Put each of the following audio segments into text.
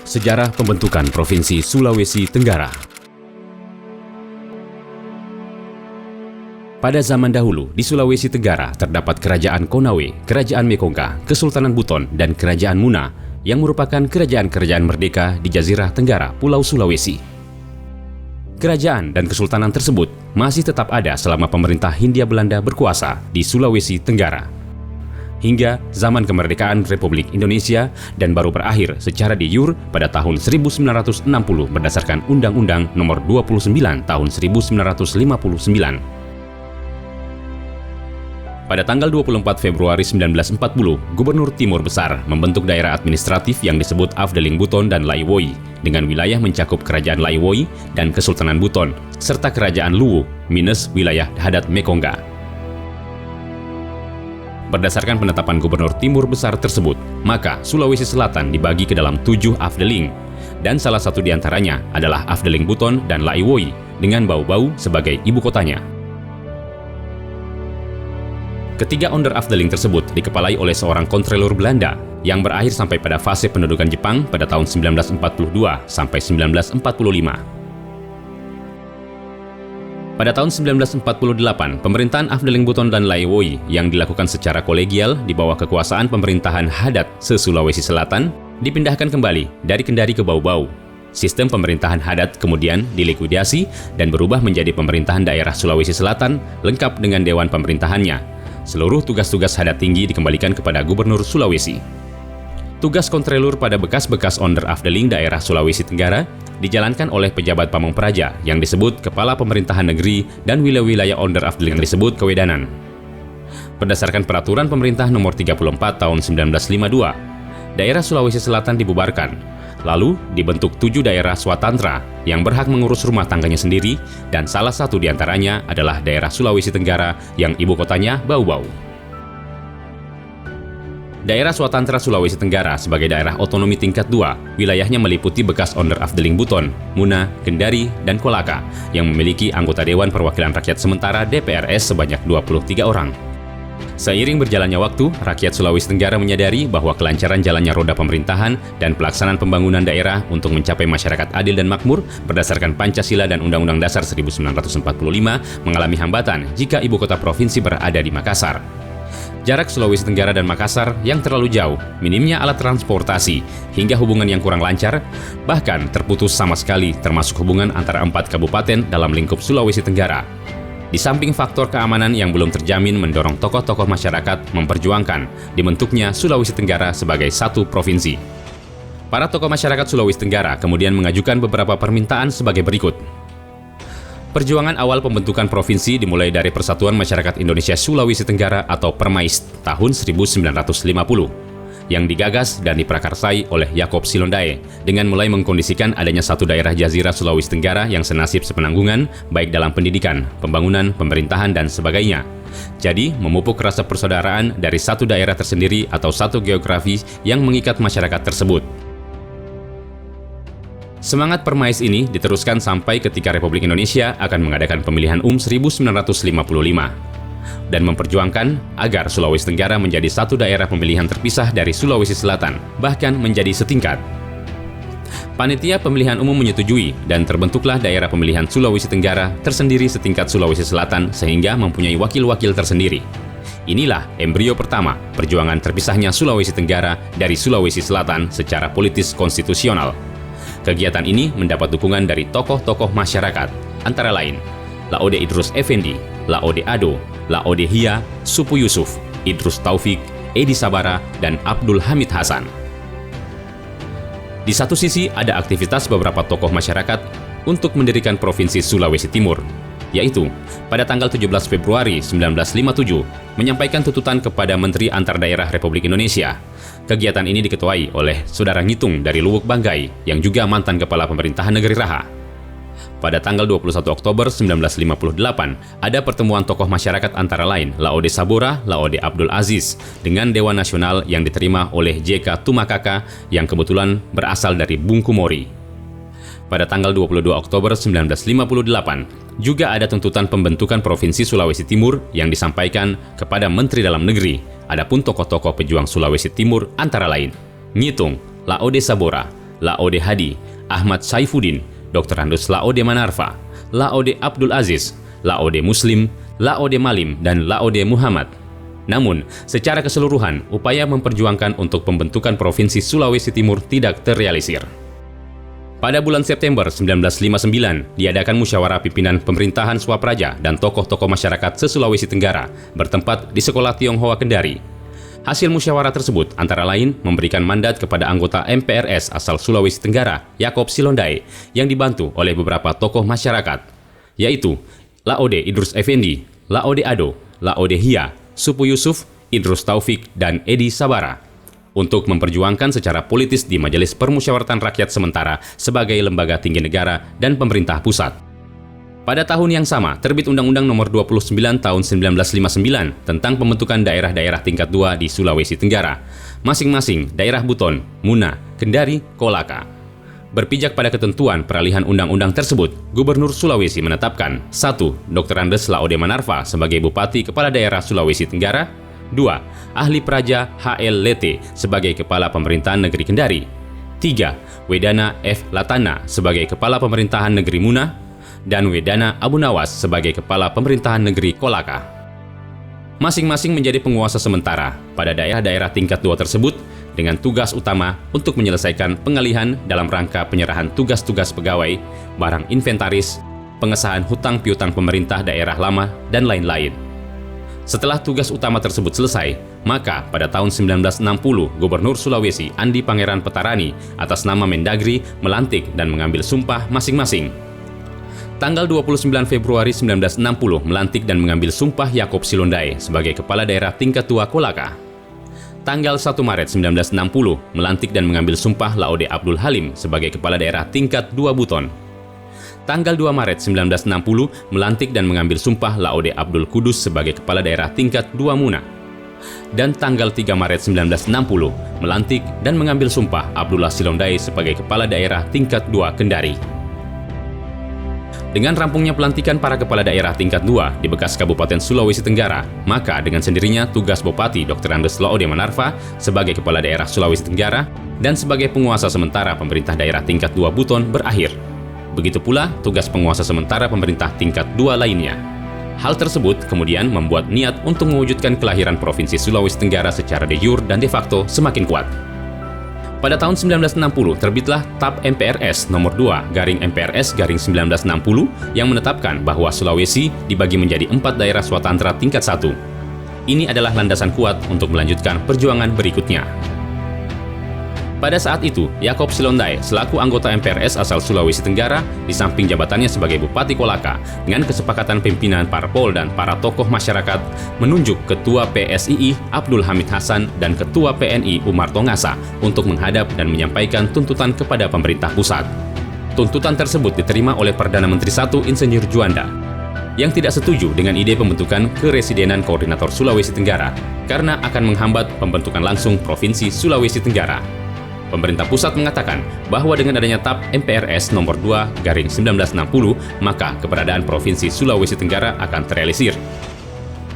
Sejarah pembentukan Provinsi Sulawesi Tenggara. Pada zaman dahulu, di Sulawesi Tenggara terdapat Kerajaan Konawe, Kerajaan Mekongga, Kesultanan Buton, dan Kerajaan Muna yang merupakan kerajaan-kerajaan merdeka di Jazirah Tenggara, Pulau Sulawesi. Kerajaan dan kesultanan tersebut masih tetap ada selama pemerintah Hindia Belanda berkuasa di Sulawesi Tenggara hingga zaman kemerdekaan Republik Indonesia dan baru berakhir secara de jure pada tahun 1960 berdasarkan Undang-Undang Nomor 29 Tahun 1959. Pada tanggal 24 Februari 1940, Gubernur Timur Besar membentuk daerah administratif yang disebut Afdeling Buton dan Laiwoi dengan wilayah mencakup Kerajaan Laiwoi dan Kesultanan Buton serta Kerajaan Luwu minus wilayah Hadat Mekongga. Berdasarkan penetapan Gubernur Timur Besar tersebut, maka Sulawesi Selatan dibagi ke dalam 7 Afdeling, dan salah satu di antaranya adalah Afdeling Buton dan Laiwoi dengan Bau-Bau sebagai ibu kotanya. Ketiga onder Afdeling tersebut dikepalai oleh seorang kontrelor Belanda yang berakhir sampai pada fase pendudukan Jepang pada tahun 1942 sampai 1945. Pada tahun 1948, pemerintahan Afdeling Buton dan Laiwoi yang dilakukan secara kolegial di bawah kekuasaan pemerintahan Hadat se-Sulawesi Selatan dipindahkan kembali dari Kendari ke Bau-Bau. Sistem pemerintahan Hadat kemudian dilikuidasi dan berubah menjadi pemerintahan daerah Sulawesi Selatan lengkap dengan dewan pemerintahannya. Seluruh tugas-tugas Hadat tinggi dikembalikan kepada Gubernur Sulawesi. Tugas kontrelor pada bekas-bekas onder Afdeling daerah Sulawesi Tenggara dijalankan oleh pejabat Pamong Praja yang disebut Kepala Pemerintahan Negeri dan wilayah-wilayah onder Afdeling yang disebut Kewedanan. Berdasarkan Peraturan Pemerintah Nomor 34 Tahun 1952, daerah Sulawesi Selatan dibubarkan, lalu dibentuk 7 daerah swatantra yang berhak mengurus rumah tangganya sendiri dan salah satu di antaranya adalah daerah Sulawesi Tenggara yang ibu kotanya Bau-Bau. Daerah Swatantra Sulawesi Tenggara sebagai daerah otonomi tingkat 2, wilayahnya meliputi bekas onder Afdeling Buton, Muna, Kendari, dan Kolaka yang memiliki anggota Dewan Perwakilan Rakyat Sementara DPRS sebanyak 23 orang. Seiring berjalannya waktu, rakyat Sulawesi Tenggara menyadari bahwa kelancaran jalannya roda pemerintahan dan pelaksanaan pembangunan daerah untuk mencapai masyarakat adil dan makmur berdasarkan Pancasila dan Undang-Undang Dasar 1945 mengalami hambatan jika ibu kota provinsi berada di Makassar. Jarak Sulawesi Tenggara dan Makassar yang terlalu jauh, minimnya alat transportasi, hingga hubungan yang kurang lancar, bahkan terputus sama sekali termasuk hubungan antara 4 kabupaten dalam lingkup Sulawesi Tenggara. Di samping faktor keamanan yang belum terjamin mendorong tokoh-tokoh masyarakat memperjuangkan dibentuknya Sulawesi Tenggara sebagai satu provinsi. Para tokoh masyarakat Sulawesi Tenggara kemudian mengajukan beberapa permintaan sebagai berikut. Perjuangan awal pembentukan provinsi dimulai dari Persatuan Masyarakat Indonesia Sulawesi Tenggara atau Permais tahun 1950 yang digagas dan diprakarsai oleh Yaakob Silondae dengan mulai mengkondisikan adanya satu daerah Jazirah Sulawesi Tenggara yang senasib sepenanggungan baik dalam pendidikan, pembangunan, pemerintahan, dan sebagainya. Jadi, memupuk rasa persaudaraan dari satu daerah tersendiri atau satu geografi yang mengikat masyarakat tersebut. Semangat Permais ini diteruskan sampai ketika Republik Indonesia akan mengadakan pemilihan 1955 dan memperjuangkan agar Sulawesi Tenggara menjadi satu daerah pemilihan terpisah dari Sulawesi Selatan, bahkan menjadi setingkat. Panitia pemilihan umum menyetujui dan terbentuklah daerah pemilihan Sulawesi Tenggara tersendiri setingkat Sulawesi Selatan sehingga mempunyai wakil-wakil tersendiri. Inilah embrio pertama perjuangan terpisahnya Sulawesi Tenggara dari Sulawesi Selatan secara politis konstitusional. Kegiatan ini mendapat dukungan dari tokoh-tokoh masyarakat, antara lain Laode Idrus Effendi, Laode Ado, Laode Hia, Supu Yusuf, Idrus Taufik, Edi Sabara, dan Abdul Hamid Hasan. Di satu sisi ada aktivitas beberapa tokoh masyarakat untuk mendirikan Provinsi Sulawesi Timur, yaitu pada tanggal 17 Februari 1957 menyampaikan tuntutan kepada Menteri Antardaerah Republik Indonesia. Kegiatan ini diketuai oleh Saudara Ngitung dari Luwuk Banggai yang juga mantan Kepala Pemerintahan Negeri Raha. Pada tanggal 21 Oktober 1958, ada pertemuan tokoh masyarakat antara lain Laode Sabora, Laode Abdul Aziz, dengan Dewan Nasional yang diterima oleh J.K. Tumakaka yang kebetulan berasal dari Bungkumori. Pada tanggal 22 Oktober 1958, juga ada tuntutan pembentukan Provinsi Sulawesi Timur yang disampaikan kepada Menteri Dalam Negeri. Adapun tokoh-tokoh pejuang Sulawesi Timur antara lain Ngitung, Laode Sabora, Laode Hadi, Ahmad Saifuddin, Dr. Andus Laode Manarfa, Laode Abdul Aziz, Laode Muslim, Laode Malim, dan Laode Muhammad. Namun, secara keseluruhan, upaya memperjuangkan untuk pembentukan Provinsi Sulawesi Timur tidak terrealisir. Pada bulan September 1959, diadakan musyawarah pimpinan pemerintahan Swapraja dan tokoh-tokoh masyarakat se-Sulawesi Tenggara bertempat di Sekolah Tionghoa Kendari. Hasil musyawarah tersebut antara lain memberikan mandat kepada anggota MPRS asal Sulawesi Tenggara, Yaakob Silondai, yang dibantu oleh beberapa tokoh masyarakat, yaitu Laode Idrus Effendi, Laode Ado, Laode Hia, Supu Yusuf, Idrus Taufik, dan Edi Sabara, untuk memperjuangkan secara politis di Majelis Permusyawaratan Rakyat Sementara sebagai lembaga tinggi negara dan pemerintah pusat. Pada tahun yang sama, terbit Undang-Undang Nomor 29 Tahun 1959 tentang pembentukan daerah-daerah tingkat 2 di Sulawesi Tenggara, masing-masing daerah Buton, Muna, Kendari, Kolaka. Berpijak pada ketentuan peralihan undang-undang tersebut, Gubernur Sulawesi menetapkan 1. Dr. Andes Laode Manarfa sebagai Bupati Kepala Daerah Sulawesi Tenggara, 2. Ahli Praja H.L. Lete sebagai Kepala Pemerintahan Negeri Kendari, 3. Wedana F. Latana sebagai Kepala Pemerintahan Negeri Muna, dan Wedana Abu Nawas sebagai Kepala Pemerintahan Negeri Kolaka. Masing-masing menjadi penguasa sementara pada daerah-daerah tingkat 2 tersebut dengan tugas utama untuk menyelesaikan pengalihan dalam rangka penyerahan tugas-tugas pegawai, barang inventaris, pengesahan hutang piutang pemerintah daerah lama, dan lain-lain. Setelah tugas utama tersebut selesai, maka pada tahun 1960 Gubernur Sulawesi Andi Pangeran Petarani atas nama Mendagri melantik dan mengambil sumpah masing-masing. Tanggal 29 Februari 1960 melantik dan mengambil sumpah Yaakob Silondai sebagai Kepala Daerah Tingkat 2 Kolaka. Tanggal 1 Maret 1960 melantik dan mengambil sumpah Laode Abdul Halim sebagai Kepala Daerah Tingkat 2 Buton. Tanggal 2 Maret 1960 melantik dan mengambil sumpah Laode Abdul Kudus sebagai Kepala Daerah Tingkat 2 Muna. Dan tanggal 3 Maret 1960 melantik dan mengambil sumpah Abdullah Silondai sebagai Kepala Daerah Tingkat 2 Kendari. Dengan rampungnya pelantikan para kepala daerah tingkat 2 di bekas Kabupaten Sulawesi Tenggara, maka dengan sendirinya tugas Bupati Dr. Andes Laode Manarfa sebagai Kepala Daerah Sulawesi Tenggara dan sebagai penguasa sementara pemerintah daerah tingkat 2 Buton berakhir. Begitu pula tugas penguasa sementara pemerintah tingkat 2 lainnya. Hal tersebut kemudian membuat niat untuk mewujudkan kelahiran Provinsi Sulawesi Tenggara secara de jure dan de facto semakin kuat. Pada tahun 1960 terbitlah TAP MPRS nomor 2/MPRS/1960 yang menetapkan bahwa Sulawesi dibagi menjadi 4 daerah swatantra tingkat 1. Ini adalah landasan kuat untuk melanjutkan perjuangan berikutnya. Pada saat itu, Yaakob Silondai selaku anggota MPRS asal Sulawesi Tenggara di samping jabatannya sebagai Bupati Kolaka dengan kesepakatan pimpinan parpol dan para tokoh masyarakat menunjuk Ketua PSII Abdul Hamid Hasan dan Ketua PNI Umar Tongasa untuk menghadap dan menyampaikan tuntutan kepada pemerintah pusat. Tuntutan tersebut diterima oleh Perdana Menteri I Insinyur Juanda yang tidak setuju dengan ide pembentukan Keresidenan Koordinator Sulawesi Tenggara karena akan menghambat pembentukan langsung Provinsi Sulawesi Tenggara. Pemerintah pusat mengatakan bahwa dengan adanya TAP MPRS nomor 2/1960, maka keberadaan Provinsi Sulawesi Tenggara akan terrealisir.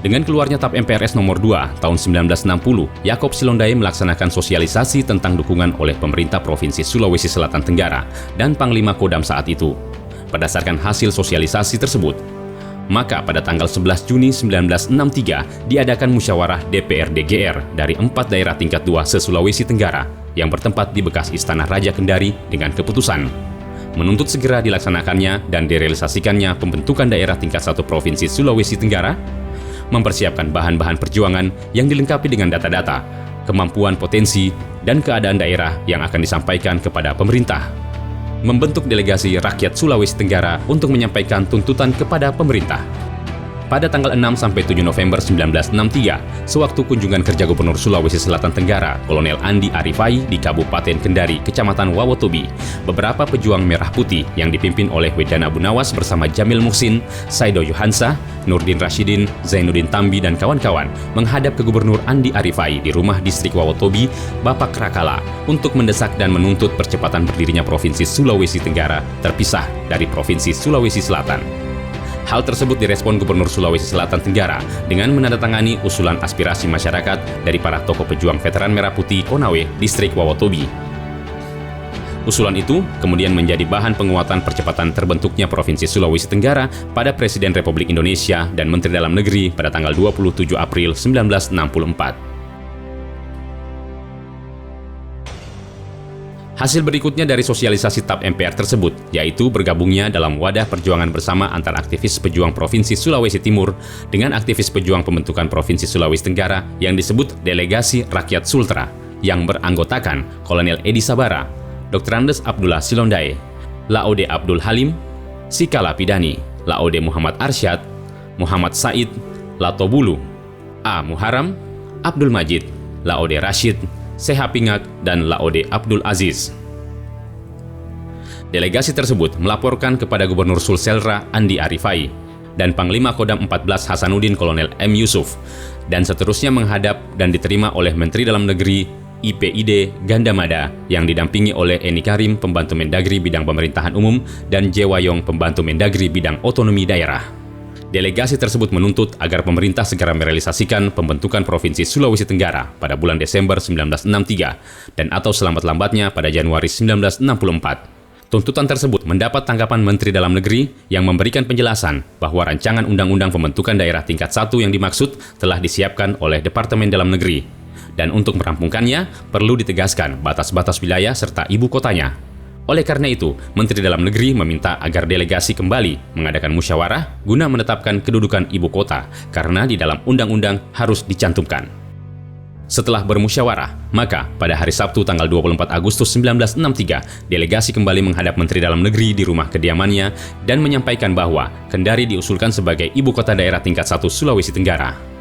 Dengan keluarnya TAP MPRS nomor 2 tahun 1960, Yaakob Silondai melaksanakan sosialisasi tentang dukungan oleh pemerintah Provinsi Sulawesi Selatan Tenggara dan Panglima Kodam saat itu. Berdasarkan hasil sosialisasi tersebut, maka pada tanggal 11 Juni 1963 diadakan musyawarah DPRD GR dari 4 daerah tingkat 2 se-Sulawesi Tenggara yang bertempat di bekas Istana Raja Kendari dengan keputusan menuntut segera dilaksanakannya dan direalisasikannya pembentukan daerah tingkat 1 Provinsi Sulawesi Tenggara, mempersiapkan bahan-bahan perjuangan yang dilengkapi dengan data-data, kemampuan potensi, dan keadaan daerah yang akan disampaikan kepada pemerintah, membentuk delegasi rakyat Sulawesi Tenggara untuk menyampaikan tuntutan kepada pemerintah. Pada tanggal 6-7 November 1963, sewaktu kunjungan kerja Gubernur Sulawesi Selatan Tenggara, Kolonel Andi Arifai di Kabupaten Kendari, Kecamatan Wawotobi, beberapa pejuang merah putih yang dipimpin oleh Wedana Abu Nawas bersama Jamil Muhsin, Saido Yohansa, Nurdin Rashidin, Zainuddin Tambi, dan kawan-kawan menghadap ke Gubernur Andi Arifai di rumah distrik Wawotobi, Bapak Krakala, untuk mendesak dan menuntut percepatan berdirinya Provinsi Sulawesi Tenggara terpisah dari Provinsi Sulawesi Selatan. Hal tersebut direspon Gubernur Sulawesi Selatan Tenggara dengan menandatangani usulan aspirasi masyarakat dari para tokoh pejuang veteran Merah Putih Konawe, distrik Wawotobi. Usulan itu kemudian menjadi bahan penguatan percepatan terbentuknya Provinsi Sulawesi Tenggara pada Presiden Republik Indonesia dan Menteri Dalam Negeri pada tanggal 27 April 1964. Hasil berikutnya dari sosialisasi TAP MPR tersebut, yaitu bergabungnya dalam wadah perjuangan bersama antar aktivis pejuang Provinsi Sulawesi Timur dengan aktivis pejuang pembentukan Provinsi Sulawesi Tenggara yang disebut Delegasi Rakyat Sultra, yang beranggotakan Kolonel Edi Sabara, Dr. Andes Abdullah Silondai, Laode Abdul Halim, Sikala Pidani, Laode Muhammad Arsyad, Muhammad Said, Lato Bulu, A. Muharam, Abdul Majid, Laode Rashid, Seha Pingak, dan Laode Abdul Aziz. Delegasi tersebut melaporkan kepada Gubernur Sulselra Andi Arifai dan Panglima Kodam 14 Hasanuddin Kolonel M. Yusuf, dan seterusnya menghadap dan diterima oleh Menteri Dalam Negeri IPID Gandamada yang didampingi oleh Eni Karim, Pembantu Mendagri Bidang Pemerintahan Umum, dan Jewayong, Pembantu Mendagri Bidang Otonomi Daerah. Delegasi tersebut menuntut agar pemerintah segera merealisasikan pembentukan Provinsi Sulawesi Tenggara pada bulan Desember 1963 dan atau selambat-lambatnya pada Januari 1964. Tuntutan tersebut mendapat tanggapan Menteri Dalam Negeri yang memberikan penjelasan bahwa rancangan Undang-Undang Pembentukan Daerah Tingkat 1 yang dimaksud telah disiapkan oleh Departemen Dalam Negeri, dan untuk merampungkannya perlu ditegaskan batas-batas wilayah serta ibu kotanya. Oleh karena itu, Menteri Dalam Negeri meminta agar delegasi kembali mengadakan musyawarah guna menetapkan kedudukan ibu kota karena di dalam undang-undang harus dicantumkan. Setelah bermusyawarah, maka pada hari Sabtu tanggal 24 Agustus 1963, delegasi kembali menghadap Menteri Dalam Negeri di rumah kediamannya dan menyampaikan bahwa Kendari diusulkan sebagai ibu kota daerah tingkat 1 Sulawesi Tenggara.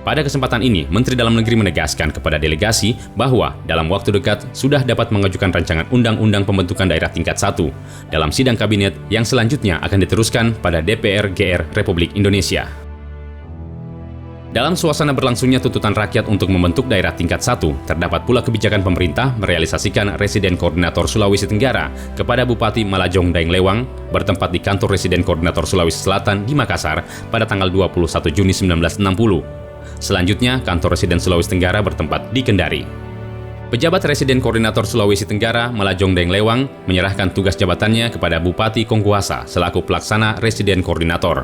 Pada kesempatan ini, Menteri Dalam Negeri menegaskan kepada delegasi bahwa dalam waktu dekat sudah dapat mengajukan rancangan Undang-Undang Pembentukan Daerah Tingkat 1 dalam sidang kabinet yang selanjutnya akan diteruskan pada DPR GR Republik Indonesia. Dalam suasana berlangsungnya tuntutan rakyat untuk membentuk daerah tingkat 1, terdapat pula kebijakan pemerintah merealisasikan Residen Koordinator Sulawesi Tenggara kepada Bupati Malajong Daeng Lewang bertempat di kantor Residen Koordinator Sulawesi Selatan di Makassar pada tanggal 21 Juni 1960. Selanjutnya, kantor Residen Sulawesi Tenggara bertempat di Kendari. Pejabat Residen Koordinator Sulawesi Tenggara Malajong Daeng Lewang menyerahkan tugas jabatannya kepada Bupati Kongkuasa selaku pelaksana Residen Koordinator.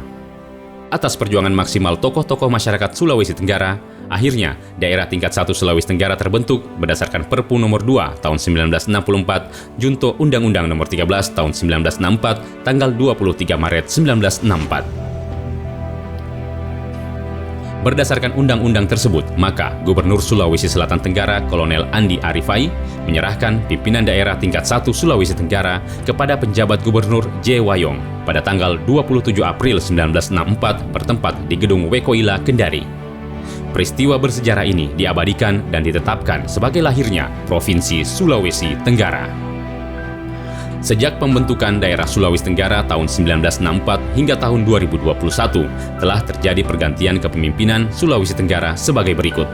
Atas perjuangan maksimal tokoh-tokoh masyarakat Sulawesi Tenggara, akhirnya daerah tingkat 1 Sulawesi Tenggara terbentuk berdasarkan Perpu Nomor 2 Tahun 1964, Junto Undang-Undang Nomor 13 Tahun 1964, tanggal 23 Maret 1964. Berdasarkan undang-undang tersebut, maka Gubernur Sulawesi Selatan Tenggara Kolonel Andi Arifai menyerahkan pimpinan daerah tingkat 1 Sulawesi Tenggara kepada penjabat Gubernur Jewayong pada tanggal 27 April 1964 bertempat di Gedung Wekoila, Kendari. Peristiwa bersejarah ini diabadikan dan ditetapkan sebagai lahirnya Provinsi Sulawesi Tenggara. Sejak pembentukan daerah Sulawesi Tenggara tahun 1964 hingga tahun 2021, telah terjadi pergantian kepemimpinan Sulawesi Tenggara sebagai berikut.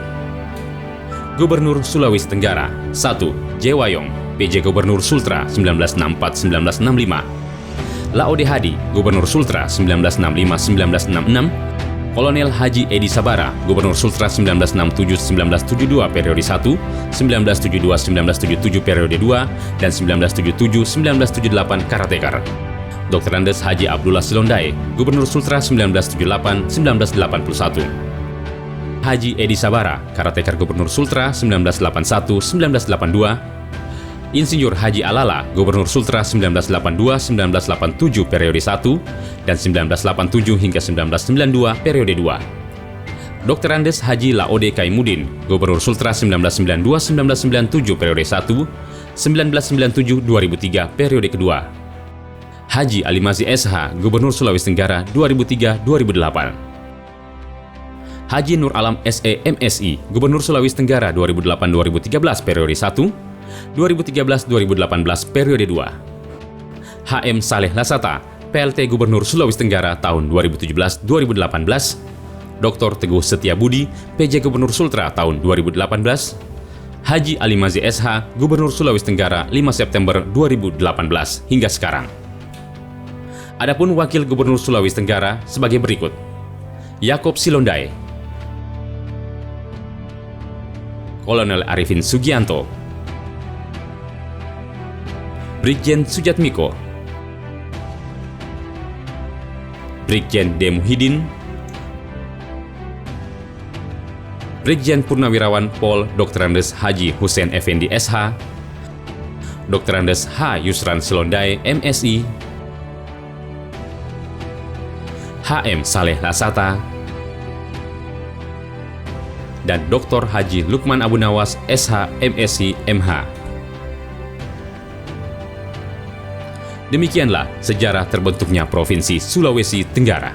Gubernur Sulawesi Tenggara 1. Jewayong, PJ Gubernur Sultra 1964-1965. Laode Hadi, Gubernur Sultra 1965-1966. Kolonel Haji Edi Sabara, Gubernur Sultra 1967-1972 periode 1, 1972-1977 periode 2, dan 1977-1978 Karatekar. Dr. Andes Haji Abdullah Silondai, Gubernur Sultra 1978-1981. Haji Edi Sabara, Karatekar Gubernur Sultra 1981-1982. Insinyur Haji Alala, Gubernur Sultra 1982-1987 periode 1 dan 1987 hingga 1992 periode 2. Dr. Andes Haji Laode Kaimuddin, Gubernur Sultra 1992-1997 periode 1, 1997-2003 periode kedua. Haji Alimazi SH, Gubernur Sulawesi Tenggara 2003-2008. Haji Nur Alam SE MSI, Gubernur Sulawesi Tenggara 2008-2013 periode 1, 2013-2018 periode 2. HM Saleh Lasata, PLT Gubernur Sulawesi Tenggara tahun 2017-2018. Dr. Teguh Setiabudi, PJ Gubernur Sultra tahun 2018. Haji Alimazi SH, Gubernur Sulawesi Tenggara 5 September 2018 hingga sekarang. Adapun Wakil Gubernur Sulawesi Tenggara sebagai berikut. Yakob Silondai, Kolonel Arifin Sugianto, Brigjen Sujatmiko, Brigjen D. Muhyiddin, Brigjen Purnawirawan Pol Dr. Andes Haji Hussein Effendi SH, Dr. Andes H. Yusran Selondai MSI, HM Saleh Lasata, dan Dr. Haji Lukman Abu Nawas SH MSI MH. Demikianlah sejarah terbentuknya Provinsi Sulawesi Tenggara.